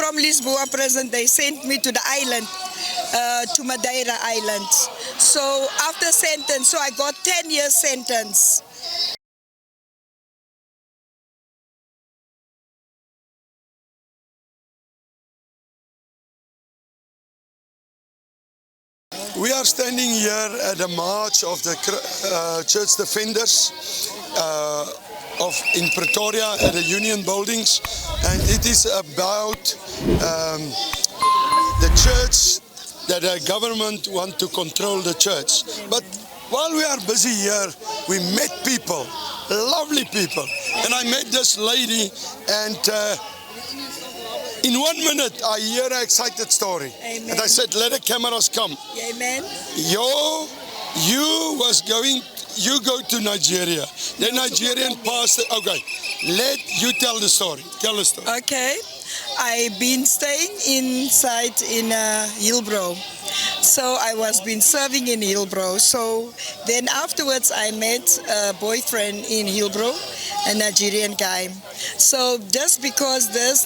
from Lisboa present, they sent me to the island, to Madeira Island. So after sentence, so I got 10 years sentence. We are standing here at the march of the church defenders in Pretoria at the Union Buildings, and it is about the church, that the government want to control the church. But while we are busy here, we met people, lovely people, and I met this lady, and in 1 minute, I hear an excited story. Amen. And I said, let the cameras come. Amen. You go to Nigeria. The Nigerian pastor, okay, let you tell the story. Tell the story. Okay. I've been staying inside in Hillbrow. So I was been serving in Hillbrow. So then afterwards I met a boyfriend in Hillbrow, a Nigerian guy. So just because this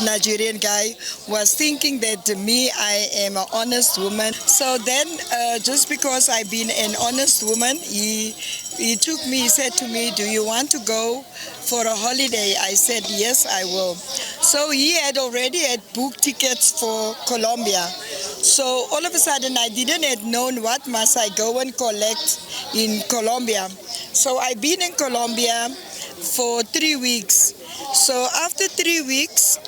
Nigerian guy was thinking that I am an honest woman. So then just because I've been an honest woman, he took me, he said to me, do you want to go for a holiday? I said, yes, I will. So he had already booked tickets for Colombia. So all of a sudden I didn't have known what must I go and collect in Colombia. So I've been in Colombia for 3 weeks. So after 3 weeks,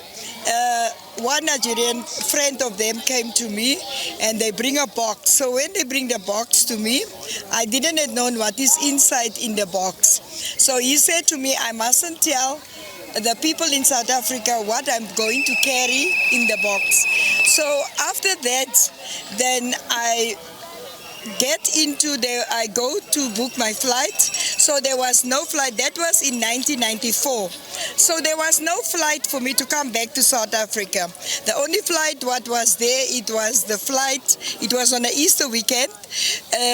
one Nigerian friend of them came to me and they bring a box. So when they bring the box to me, I didn't have known what is inside in the box. So he said to me, I mustn't tell the people in South Africa what I'm going to carry in the box. So after that, then I go to book my flight. So there was no flight. That was in 1994. So there was no flight for me to come back to South Africa. The only flight what was there, it was on the Easter weekend.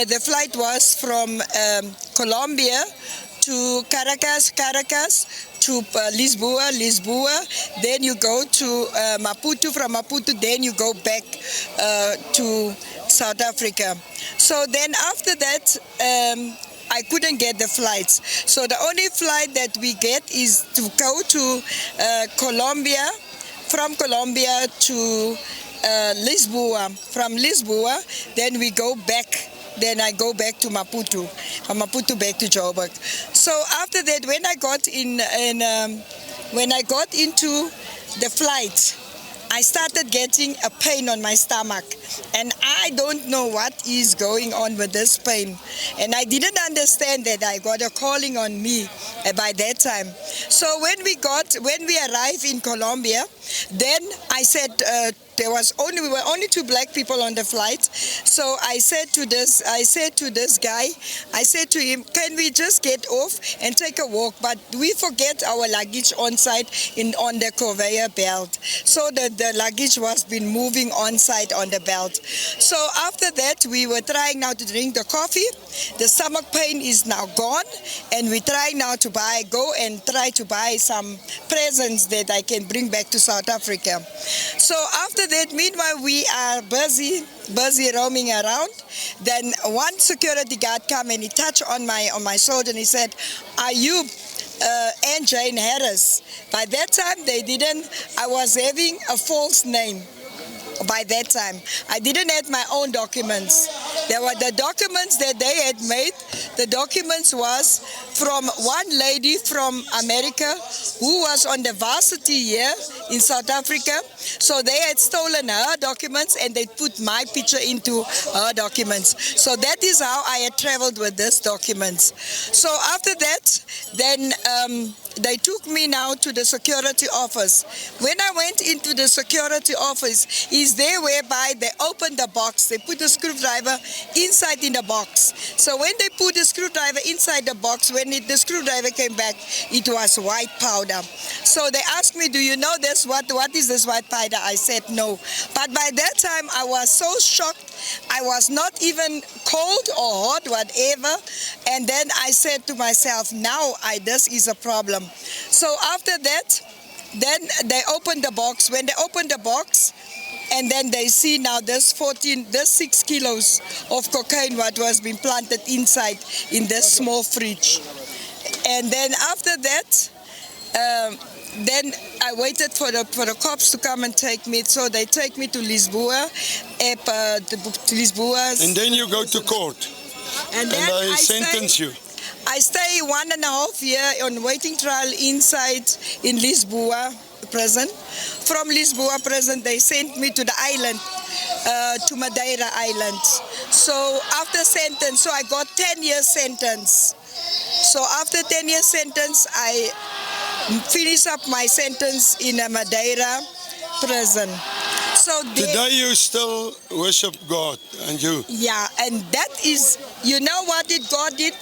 The flight was from Colombia to Caracas to Lisboa, then you go to Maputo, from Maputo, then you go back to South Africa. So then after that, I couldn't get the flights. So the only flight that we get is to go to Colombia, from Colombia to Lisboa. From Lisboa, then we go back. Then I go back to Maputo, from Maputo back to Joburg. So after that, when I got into the flight, I started getting a pain on my stomach, and I don't know what is going on with this pain. And I didn't understand that I got a calling on me by that time. So when we arrived in Colombia, then I said, we were only 2 black people on the flight. So I said to this guy, I said to him, can we just get off and take a walk? But we forget our luggage on site on the conveyor belt. So the luggage was been moving on site on the belt. So after that, we were trying now to drink the coffee. The stomach pain is now gone, and we're trying now to go and try to buy some presents that I can bring back to South Africa. So after that, meanwhile, we are busy roaming around. Then one security guard come and he touched on my shoulder and he said, are you Anne Jane Harris? By that time, I was having a false name. By that time, I didn't have my own documents. There were the documents that they had made. The documents was from one lady from America who was on the varsity here in South Africa. So they had stolen her documents and they put my picture into her documents. So that is how I had traveled with these documents. So after that, then they took me now to the security office. When I went into the security office, is there whereby they opened the box, they put the screwdriver inside in the box. So when they put the screwdriver inside the box, when the screwdriver came back, it was white powder. So they asked me, do you know this? What is this white powder? I said no. But by that time, I was so shocked. I was not even cold or hot, whatever. And then I said to myself, now this is a problem. So after that, then they opened the box. When they opened the box, and then they see now this 6 kilos of cocaine what was being planted inside in this small fridge. And then after that, then I waited for the cops to come and take me. So they take me to Lisboa, And then you go to court. and then And they sentence you. I stay 1.5 years on waiting trial inside in Lisboa prison. From Lisboa prison, they sent me to the island, to Madeira Island. So after sentence, so I got 10 years sentence. So after 10 years sentence, I finish up my sentence in a Madeira prison. So Today you still worship God, and you. yeah, and that is, you know what God did?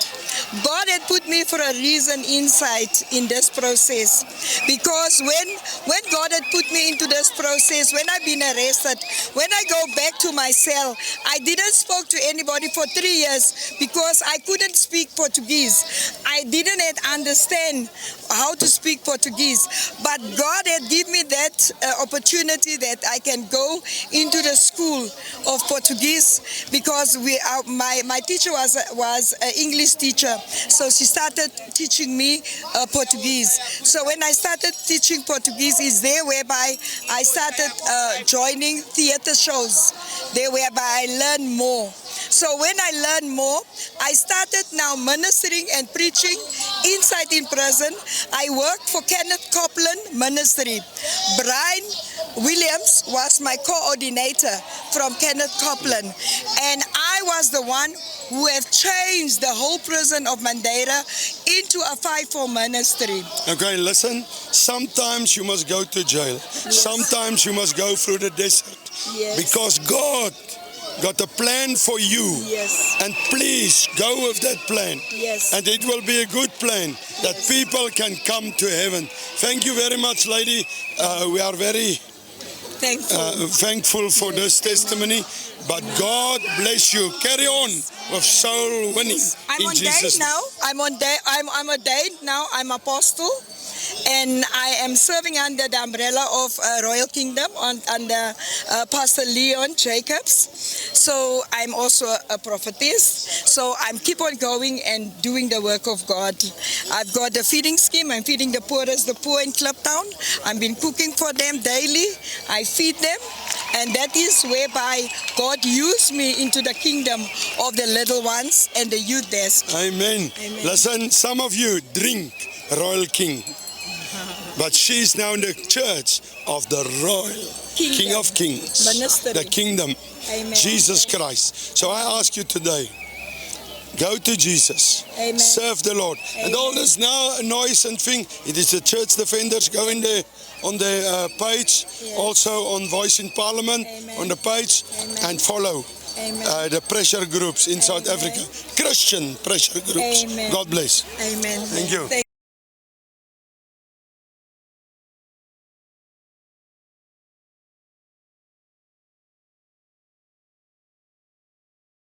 God had put me for a reason inside in this process. Because when God had put me into this process, when I've been arrested, when I go back to my cell, I didn't spoke to anybody for 3 years because I couldn't speak Portuguese. I didn't understand how to speak Portuguese. But God had given me that opportunity that I can go into the school of Portuguese because my teacher was an English teacher. So she started teaching me Portuguese. So when I started teaching Portuguese, is there whereby I started joining theater shows. There whereby I learned more. So when I learned more, I started now ministering and preaching inside in prison. I worked for Kenneth Copeland Ministry. Brian Williams was my coordinator from Kenneth Copeland. And I was the one who have changed the whole prison of Madeira into a 5-4 ministry. Okay, listen. Sometimes you must go to jail. Yes. Sometimes you must go through the desert. Yes. Because God got a plan for you. Yes. And please go with that plan. Yes. And it will be a good plan that Yes. people can come to heaven. Thank you very much, lady. We are very thankful for this testimony. But God bless you. Carry on with soul winning. I'm in ordained Jesus' now. I'm ordained now. I'm apostle. And I am serving under the umbrella of Royal Kingdom under Pastor Leon Jacobs. So I'm also a prophetess. So I'm keep on going and doing the work of God. I've got a feeding scheme. I'm feeding the poor in Kliptown. I've been cooking for them daily. I feed them. And that is whereby God used me into the kingdom of the little ones and the youth desk. Amen. Amen. Listen, some of you drink Royal King. But she's now in the church of the Royal King of Kings, Ministry. the kingdom, Amen. Jesus Christ. So I ask you today, go to Jesus, Amen. serve the Lord. Amen. And all this now noise and thing, it is the church defenders. Go in there on the page, Yes. also on Voice in Parliament, Amen. on the page, Amen. and follow Amen. the pressure groups in South Amen. Africa, Christian pressure groups. Amen. God bless. Amen. Thank you.